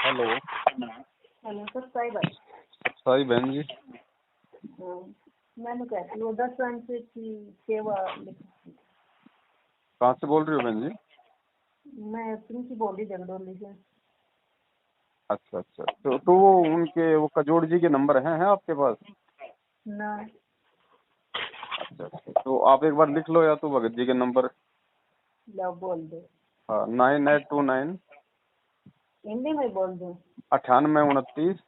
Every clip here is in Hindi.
हेलो। हेलो सर, साई भाई। साई बहन जी। हाँ, मैंने कहती वो 10 अंश की सेवा कहाँ से बोल रही हो बहन जी? मैं प्रिंसी बोल रही जगडोली से। अच्छा अच्छा, तो वो उनके वो कजोड़ जी के नंबर हैं आपके पास? ना। अच्छा अच्छा, तो आप एक बार लिख लो या तो भगत जी के नंबर। लो बोल दो। हाँ, 9829 हिंदी में बोल दो। 9829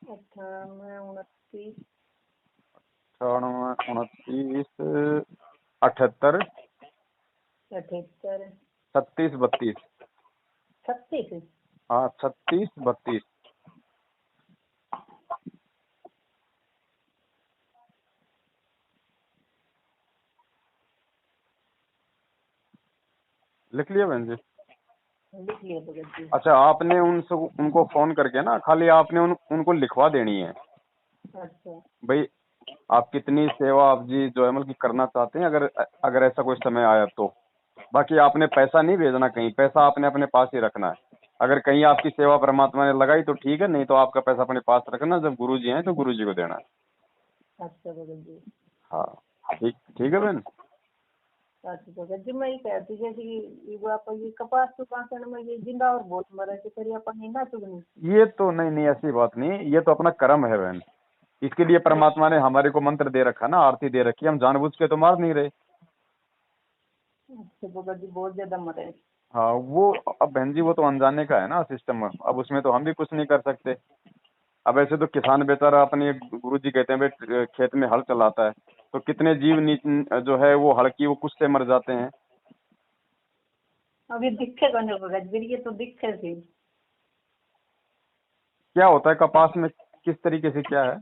98 29 9829 78 78 36 32। 36। हाँ, 36 32। लिख लिया बहन जी? लिख लिया भगत जी। अच्छा, आपने उनको फोन करके ना खाली आपने उनको लिखवा देनी है अच्छा भाई, आप कितनी सेवा आप जी जो है मतलब कि करना चाहते हैं, अगर अगर ऐसा कोई समय आया तो। बाकी आपने पैसा नहीं भेजना कहीं, पैसा आपने अपने पास ही रखना है। अगर कहीं आपकी सेवा परमात्मा ने लगाई तो ठीक है, नहीं तो आपका पैसा अपने पास रखना, जब गुरु जी हैं तो गुरु जी को देना है। अच्छा भगत जी। हाँ, ठीक ठीक है बहन। अच्छा भगत जी, मैं ये कहती जैसे कि वो आप ये कपास तो कांकड़ में ये जिंदा और बहुत मरे से करिए अपन ये ना चुगनी। ये तो नहीं नहीं, ऐसी बात नहीं, ये तो अपना कर्म है बहन। इसके लिए परमात्मा ने हमारे को मंत्र दे रखा ना, आरती दे रखी है, हम जानबूझ के तो मार नहीं रहे। अच्छा भगत जी, बहुत ज्यादा मरे। हाँ वो, अब बहन जी वो तो अनजाने का है ना सिस्टम, अब उसमें तो हम भी कुछ नहीं कर सकते। अब ऐसे तो किसान बेचारा अपने गुरु जी कहते हैं भाई खेत में हल चलाता है, तो कितने जीव जो है वो हल की वो कुछ से मर जाते हैं। अभी दिखे कौन भगत जी, ये तो दिखे थी। क्या होता है कपास में, किस तरीके से क्या है?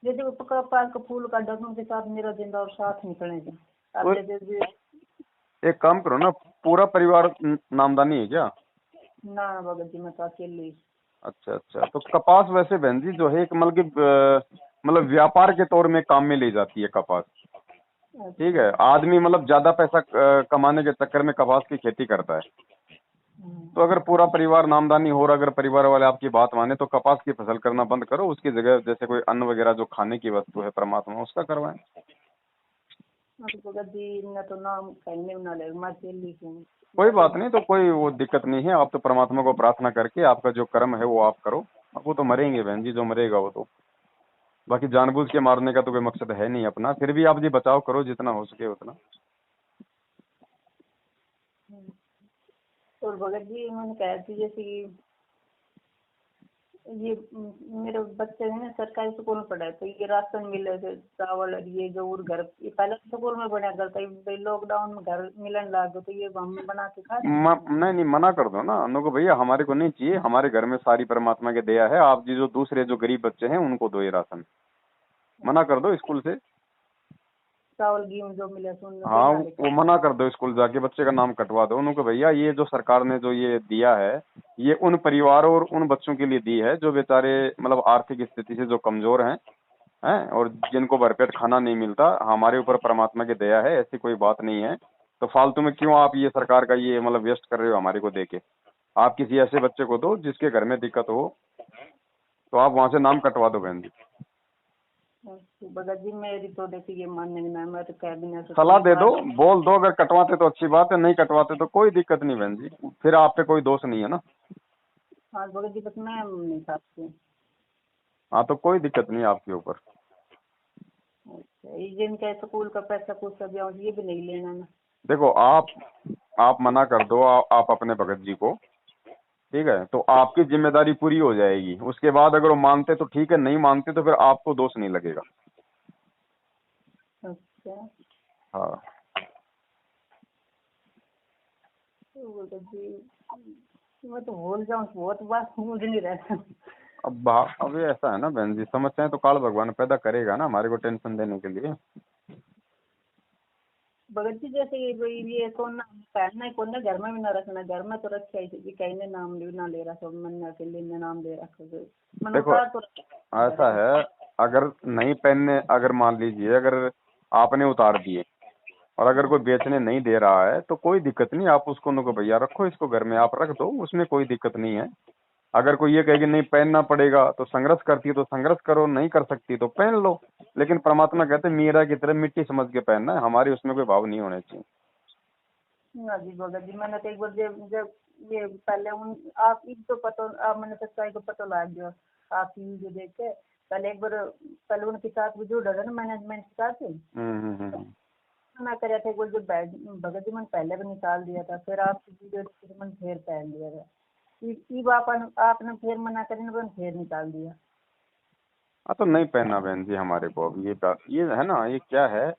जैसे वो कपास का फूल का ढक्कन के साथ मेरा जिंदा और साथ निकलेगा। तो अब जैसे एक काम करो ना, पूरा परिवार नामदानी है क्या? ना भगत जी, मैं तो अकेली। अच्छा अच्छा, तो कपास वैसे बहन जी जो है एक मतलब कि मतलब व्यापार के तौर में काम में ली जाती है कपास। ठीक अच्छा। है, आदमी मतलब ज्यादा पैसा कमाने के चक्कर में कपास की खेती करता है। तो अगर पूरा परिवार नामदानी हो रहा, अगर परिवार वाले आपकी बात माने तो कपास की फसल करना बंद करो, उसकी जगह जैसे कोई अन्न वगैरह जो खाने की वस्तु है परमात्मा उसका करवाएं। तो भगत जी मैं तो नाम कहने ना ले, मैं अकेली हूँ। कोई बात नहीं, तो कोई वो दिक्कत नहीं है, आप तो परमात्मा को प्रार्थना करके आपका जो कर्म है वो आप करो। अब वो तो मरेंगे बहन जी, जो मरेगा वो तो। बाकी जानबूझ के मारने का तो कोई मकसद है नहीं अपना, फिर भी आप जी बचाव करो जितना हो सके उतना। और भगत जी मैंने कहा थी जैसे कि ये मेरे बच्चे है ना सरकारी स्कूल में पढ़ा है, तो ये राशन मिले थे चावल और ये जो और घर ये पहले स्कूल में बना करता है, लॉकडाउन में घर मिलन लग गए तो ये हम बना के खा सकते नहीं नहीं, मना कर दो ना उनको, भैया हमारे को नहीं चाहिए, हमारे घर में सारी परमात्मा की दया है, आप जी जो दूसरे जो गरीब बच्चे हैं उनको दो ये राशन। हैं। मना कर दो स्कूल से। चावल गेहूँ जो मिले सुन हाँ, देना लेकर। वो मना कर दो, स्कूल जाके बच्चे का नाम कटवा दो उनको, भैया ये जो सरकार ने जो ये दिया है ये उन परिवारों और उन बच्चों के लिए दी है जो बेचारे मतलब आर्थिक स्थिति से जो कमजोर हैं और जिनको भरपेट खाना नहीं मिलता। हमारे ऊपर परमात्मा की दया है, ऐसी कोई बात नहीं है। तो फालतू में क्यों आप ये सरकार का ये मतलब वेस्ट कर रहे हो हमारे को देके। आप किसी ऐसे बच्चे को दो जिसके घर में दिक्कत हो, तो आप वहां से नाम कटवा दो बहन जी। भगत जी मेरी तो देखिए ये मानने में मैं तो कह भी नहीं सलाह सकती दे दो, बात। बोल दो, अगर कटवाते तो अच्छी बात है, नहीं कटवाते तो कोई दिक्कत नहीं बहन जी, फिर आप पे कोई दोष नहीं है ना। हाँ भगत जी, बस मैं नहीं सकती। हाँ, तो कोई दिक्कत नहीं आपके ऊपर। अच्छा, ये जिनका स्कूल का पैसा कुछ सब ये भी नहीं लेना ना। देखो आप मना कर दो आप अपने भगत जी को, ठीक है, तो आपकी जिम्मेदारी पूरी हो जाएगी। उसके बाद अगर वो मानते तो ठीक है, नहीं मानते तो फिर आपको दोष नहीं लगेगा। अच्छा। हाँ। तो भगत जी मैं तो भूल जाऊँ, बहुत बात मुझे नहीं रहता। अब ये ऐसा है ना बहन जी, समस्याएं तो काल भगवान पैदा करेगा ना हमारे को टेंशन देने के लिए। भगत जी जैसे ये कौन ना पहनना है, कौन ना घर में भी ना रखना, घर में तो रखे ऐसे कहीं ने नाम भी ना ले रखा, मन अकेले ने नाम ले रखा मन देखो उतार तो ऐसा है, अगर नहीं पहनने, अगर मान लीजिए अगर आपने उतार दिए और अगर कोई बेचने नहीं दे रहा है तो कोई दिक्कत नहीं, आप उसको नको भैया रखो इसको घर में, आप रख दो, उसमें कोई दिक्कत नहीं है। अगर कोई ये कहेगी नहीं पहनना पड़ेगा, तो संघर्ष करती है तो संघर्ष करो, नहीं कर सकती तो पहन लो। लेकिन परमात्मा कहते हैं मीरा की तरह मिट्टी समझ के पहनना है, हमारी उसमें कोई भाव नहीं होने चाहिए। हाँ जी भगत जी, मैंने तो एक बार जब जब ये पहले उन आप एक तो पता आप मैंने सच्चाई को पता लग गया आप वीडियो देख के। पहले एक बार पहले उनके साथ भी जुड़ा था ना मैनेजमेंट के साथ, मना कर थे वो जो भगत जी मैंने पहले भी निकाल दिया था, फिर आपकी वीडियो मैंने फिर पहन दिया था। इब आपने फिर मना करी ना, फिर निकाल दिया। हाँ तो नहीं पहनना बहन जी हमारे को। अब ये है ना, ये क्या है,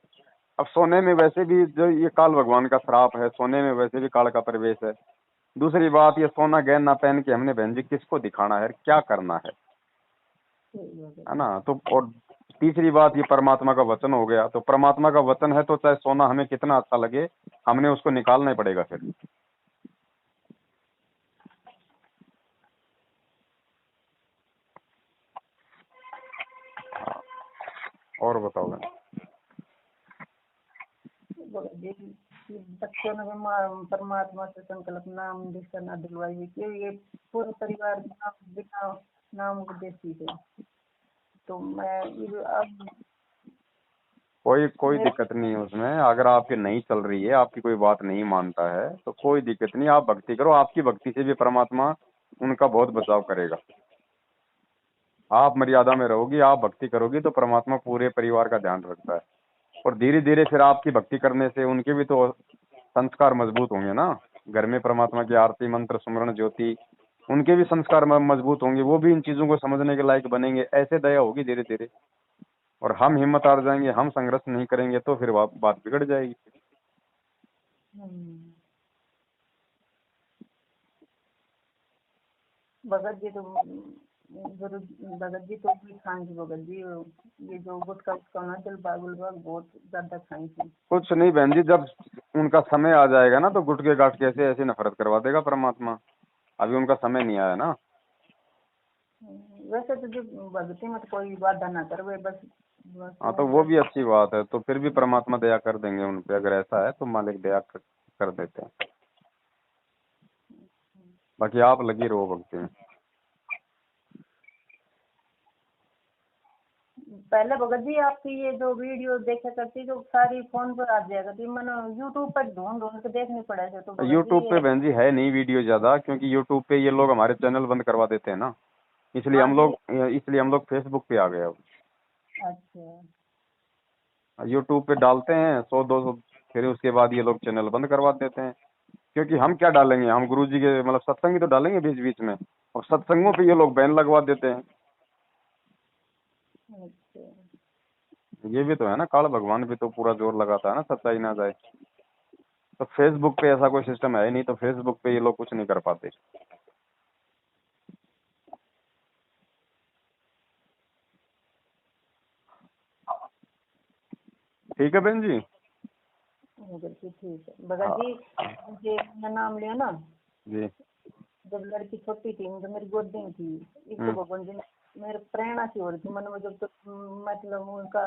अब सोने में वैसे भी जो ये काल भगवान का श्राप है, सोने में वैसे भी काल का प्रवेश है। दूसरी बात, ये सोना गहना पहन के हमने बहन जी किसको दिखाना है, क्या करना है ना। तो और तीसरी बात, ये परमात्मा का वचन हो गया, तो परमात्मा का वचन है तो चाहे सोना हमें कितना अच्छा लगे, हमने उसको निकालना ही पड़ेगा फिर। और बताओ बहन। बच्चों ने परमात्मा से संकल्प नाम दीक्षा न दिलवाई कि ये पूरे परिवार बिना नाम उपदेशी थे। तो मैं अब कोई दिक्कत नहीं है उसमें। अगर आपकी नहीं चल रही है, आपकी कोई बात नहीं मानता है, तो कोई दिक्कत नहीं, आप भक्ति करो। आपकी भक्ति से भी परमात्मा उनका बहुत बचाव करेगा। आप मर्यादा में रहोगी, आप भक्ति करोगी, तो परमात्मा पूरे परिवार का ध्यान रखता है। और धीरे धीरे फिर आपकी भक्ति करने से उनके भी तो संस्कार मजबूत होंगे ना। घर में परमात्मा की आरती मंत्र सुमरण ज्योति, उनके भी संस्कार मजबूत होंगे, वो भी इन चीजों को समझने के लायक बनेंगे। ऐसे दया होगी धीरे धीरे। और हम हिम्मत हार जाएंगे, हम संघर्ष नहीं करेंगे, तो फिर बात बिगड़ जाएगी। भगत जी तो गुरु भगत जी तो भी खाएंगे भगत जी, ये जो गुटखा उसका ना जलबाग उलबाग बहुत ज्यादा खाएंगे। कुछ नहीं बहन जी, जब उनका समय आ जाएगा ना, तो गुटके गाट के ऐसे ऐसे नफरत करवा देगा परमात्मा। अभी उनका समय नहीं आया ना। वैसे तो जो भक्ति में तो कोई बाधा ना कर बस हाँ तो वो भी अच्छी बात है, तो फिर भी परमात्मा दया कर देंगे उन पे। अगर ऐसा है तो मालिक दया कर देते हैं। बाकी आप लगी रहो भक्ति में। पहले भगत जी आपकी ये जो वीडियो देखा करती तो सारी फोन पर आ जाया करती, मैंने यूट्यूब पर ढूंढ ढूंढ के देखनी पड़ा है। तो यूट्यूब पे बहन जी है नहीं वीडियो ज्यादा, क्योंकि यूट्यूब पे ये लोग हमारे चैनल बंद करवा देते हैं ना। इसलिए हम लोग फेसबुक पे आ गए अब। अच्छा यूट्यूब पे डालते हैं 100-200, फिर उसके बाद ये लोग चैनल बंद करवा देते हैं। क्योंकि हम क्या डालेंगे, हम गुरु जी के मतलब सत्संग ही तो डालेंगे बीच बीच में, और सत्संगों पे ये लोग बैन लगवा देते हैं। ये भी तो है ना, काल भगवान भी तो पूरा जोर लगाता है ना सच्चाई ना जाए। तो फेसबुक पे ऐसा कोई सिस्टम है ही नहीं, तो फेसबुक पे ये लोग कुछ नहीं कर पाते। ठीक है बहन जी। ठीक है भगत जी, मुझे अपना नाम लिया ना जी। जब लड़की छोटी थी तो मेरी गोदी में थी, इसको भगवान जी ने मेरे प्रेरणा सी हो रही थी मन में, जब तक मतलब उनका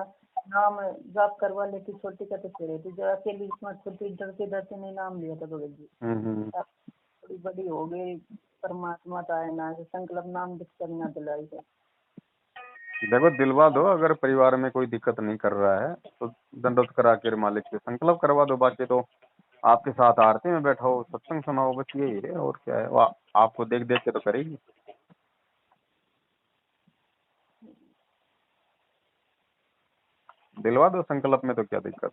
नाम जाप करवा लेती छोटी का तो फिर थी, जब अकेली छोटी डरते डरते नहीं नाम लिया था भगत जी। थोड़ी बड़ी हो गई, परमात्मा का है ना संकल्प नाम दिख करना दिलाई है। देखो दिलवा दो, अगर परिवार में कोई दिक्कत नहीं कर रहा है तो दंडोत करा के मालिक से संकल्प करवा दो। बाकी तो आपके साथ आरती में बैठा हो, सत्संग सुनाओ, बस यही है। और क्या है, वो आपको देख देख के तो करेगी। दिलवा दो संकल्प में, तो क्या दिक्कत।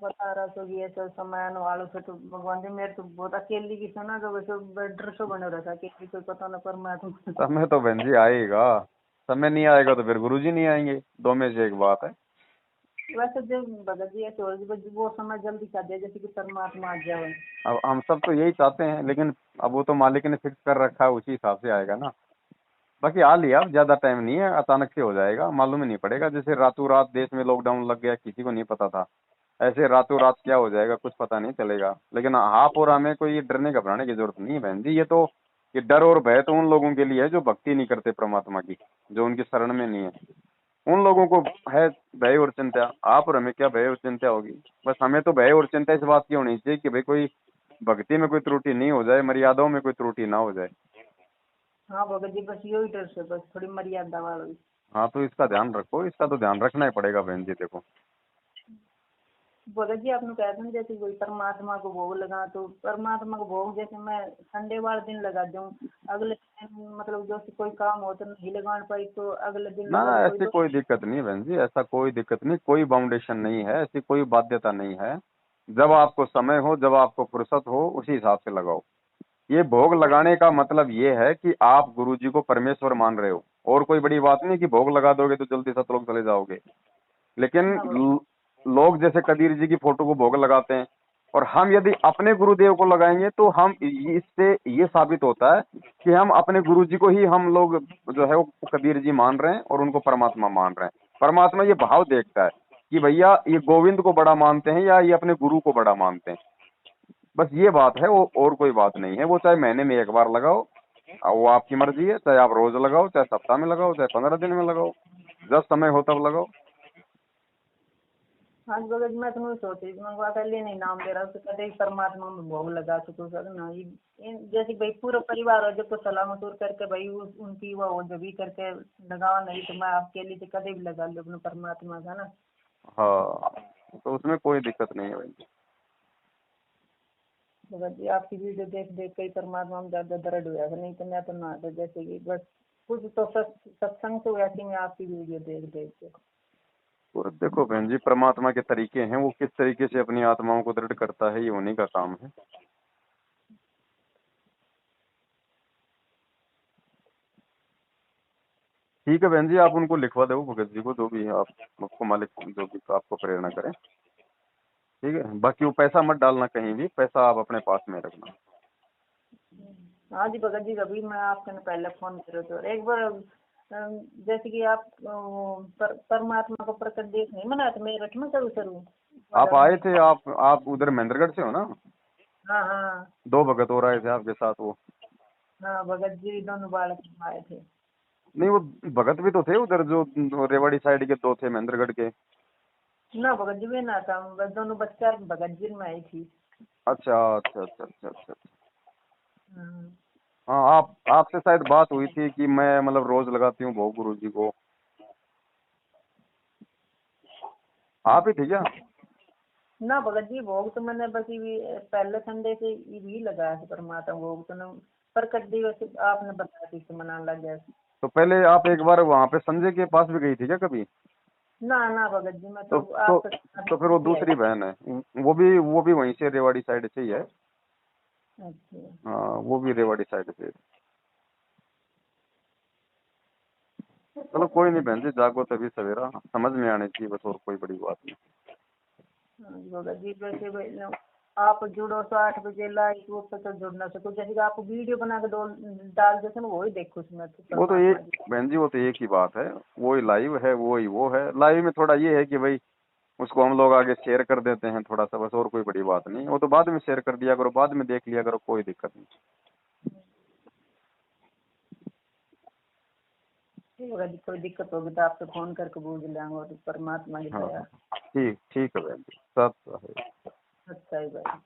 बता रहा तो ये तो समय वालों से तो भगवान जी मेरे तो बहुत अकेली की सुना तो वैसे डर से बने रहा था कि कोई पता न परमात्मा। समय तो बहन जी आएगा, समय नहीं आएगा तो फिर गुरु जी नहीं आएंगे, दो में से एक बात है। वैसे जब भगत जी ऐसे वो समय जल्दी कर दिया जैसे कि परमात्मा आ जाए। अब हम सब तो यही चाहते हैं, लेकिन अब वो तो मालिक ने फिक्स कर रखा है, उसी हिसाब से आएगा ना। बाकी आ लिया, अब ज्यादा टाइम नहीं है, अचानक से हो जाएगा, मालूम ही नहीं पड़ेगा। जैसे रातों रात देश में लॉकडाउन लग गया, किसी को नहीं पता था, ऐसे रातों रात क्या हो जाएगा कुछ पता नहीं चलेगा। लेकिन आप और हमें कोई डरने घबराने की जरूरत नहीं है बहन जी। ये डर और भय तो उन लोगों के लिए है जो भक्ति नहीं करते परमात्मा की, जो उनकी शरण में नहीं है। उन लोगों को है भय और चिंता। आप और हमें क्या भय और चिंता होगी। बस हमें तो भय और चिंता इस बात की होनी चाहिए कि भाई कोई भक्ति में कोई त्रुटि नहीं हो जाए, मर्यादाओं में कोई त्रुटि ना हो जाए। हाँ भगत जी, बस यही डर से, बस थोड़ी मर्यादा वाली। हाँ तो इसका ध्यान रखो, इसका तो ध्यान रखना ही पड़ेगा बहन जी। देखो भगत जी, आपने कहते हैं जैसे कोई परमात्मा को भोग लगा, तो परमात्मा को भोग जैसे मैं संडे वाले दिन लगा दूं, अगले दिन मतलब जो कोई काम हो तो नहीं लगा पाई तो अगले दिन ना, लगा लो, कोई ऐसी कोई दिक्कत नहीं बहन जी, ऐसा कोई दिक्कत नहीं, कोई बाउंडेशन नहीं है, ऐसी कोई बाध्यता नहीं है। जब आपको समय हो, जब आपको फुर्सत हो, उसी हिसाब से लगाओ। ये भोग लगाने का मतलब ये है कि आप गुरु जी को परमेश्वर मान रहे हो, और कोई बड़ी बात नहीं कि भोग लगा दोगे तो जल्दी सतलोक चले जाओगे। लेकिन हाँ भगत। लोग जैसे कबीर जी की फोटो को भोग लगाते हैं, और हम यदि अपने गुरुदेव को लगाएंगे तो हम इससे ये साबित होता है कि हम अपने गुरु जी को ही हम लोग जो है वो कबीर जी मान रहे हैं और उनको परमात्मा मान रहे हैं। परमात्मा ये भाव देखता है कि भैया ये गोविंद को बड़ा मानते हैं या ये अपने गुरु को बड़ा मानते हैं। बस ये बात है, वो और कोई बात नहीं है। वो चाहे महीने में एक बार लगाओ, वो आपकी मर्जी है, चाहे आप रोज लगाओ, चाहे सप्ताह में लगाओ, चाहे 15 दिन में लगाओ, जब समय हो तब लगाओ। हाँ भगत जी, मैं तो नहीं सोच रही थी, मैं पहले नहीं नाम दे रहा हूँ, तो कभी परमात्मा में भोग लगा सकूँ सर ना। जैसे भाई पूरा परिवार हो जब तो सलामत दूर करके भाई उनकी वो जो भी करके लगावा, नहीं तो मैं आपके लिए तो कभी भी लगा लूँ अपने परमात्मा का ना। हाँ तो उसमें कोई दिक्कत नहीं है भाई। भगत जी, आपकी वीडियो देख देख के ही परमात्मा में ज्यादा दर्द हुआ था, नहीं तो मैं तो ना था, जैसे कि बस कुछ तो सत्संग से वैसे मैं आपकी वीडियो देख देख के। और देखो बहन जी, परमात्मा के तरीके हैं, वो किस तरीके से अपनी आत्माओं को दृढ़ करता है, ये उन्हीं का काम है। ठीक है बहन जी, आप उनको लिखवा दो भगत जी को, जो भी है आप, आपको मालिक जो भी आपको प्रेरणा करें। ठीक है, बाकी वो पैसा मत डालना कहीं भी, पैसा आप अपने पास में रखना। हाँ जी भगत जी, अभी मैं आपके ने पहले फोन करो तो एक बार जैसे कि आप परमात्मा को प्रकट देख नहीं मना तो मैं रखना करूँ शुरू आप आए थे, आप उधर महेंद्रगढ़ से हो ना? हाँ हाँ। 2 भगत और आए थे आपके साथ वो। हाँ भगत जी दोनों बालक आए थे। नहीं, वो भगत भी तो थे उधर, जो रेवाड़ी साइड के 2 थे महेंद्रगढ़ के। ना भगत जी में ना था, बस दोनों बच्चा भगत जी में आई थी। अच्छा अच्छा अच्छा अच्छा अच्छा। हाँ। हाँ, आप आपसे शायद बात हुई थी कि मैं मतलब रोज लगाती हूँ भोग गुरु जी को। आप ही थे क्या? ना भगत जी, भोग तो मैंने बस ये पहले संडे से ये भी लगाया था परमात्मा भोग, तो ना प्रकट दिवस आपने बताया थी कि मनाने लग गया। तो पहले आप एक बार वहां पे संजय के पास भी गई थी क्या कभी? ना ना भगत जी, मैं तो तो तो आपके तो फिर वो साथ ही आई। दूसरी बहन है, वो भी वहीं से रेवाड़ी साइड से ही है। अच्छा। हाँ, वो भी रेवाड़ी साइड से है। चलो कोई नहीं बहन जी, जागो तभी सवेरा, समझ में आने चाहिए बस, और कोई बड़ी बात नहीं। हाँ जी भगत जी, वैसे आप जुड़ो तो 8 बजे लाइव रूप से तो जुड़ ना सको, जैसे कि आप वीडियो बना के डाल देते ना, वही देखो उसमें तो वो तो ये परमात्मा जी। बहन जी, वो तो एक ही बात है, वो ही लाइव है, वो ही वो है। लाइव में थोड़ा ये है कि भाई उसको हम लोग आगे शेयर कर देते हैं थोड़ा सा, बस, और कोई बड़ी बात नहीं। वो तो बाद में शेयर कर दिया करो, बाद में देख लिया करो, कोई दिक्कत नहीं। ठीक है जी, कोई दिक्कत होगी तो आपसे फोन करके पूछ लेंगे, और परमात्मा की हाँ दया। हाँ, ठीक ठीक है बहन जी, सब है। अच्छा ही भाई।